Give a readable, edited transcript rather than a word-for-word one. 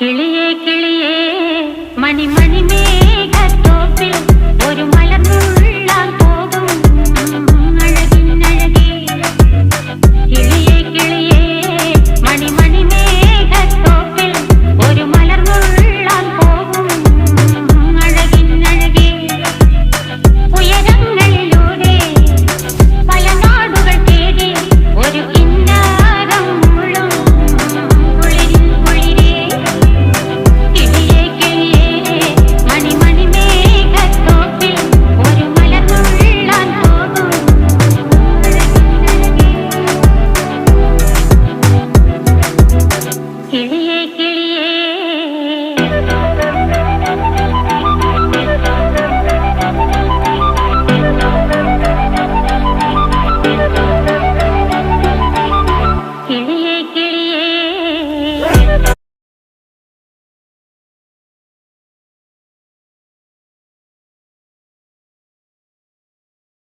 കിളിയേ കിളിയേ മണിമണി മേഘത്തോപ്പിൽ ഒരു മലർന്നുള്ളാൻ പോകും അഴകിനഴകേ. കിളിയേ കിളിയേ മണിമണി മേഘത്തോപ്പിൽ ഒരു മലർന്നുള്ളാൻ പോകും അഴകിനഴകേ. ഉയരങ്ങളിലൂടെ പല നാടുകൾ തേടി ഒരു കിന്നാരം മുള്ളും കുളിരിൻ കുളിരേ. കിളിയേ കിളിയേ മണിമണി മേഘത്തോപ്പിൽ ഒരു മലർന്നുള്ളാൻ പോകും അഴകിനഴകേ. കിളിയേ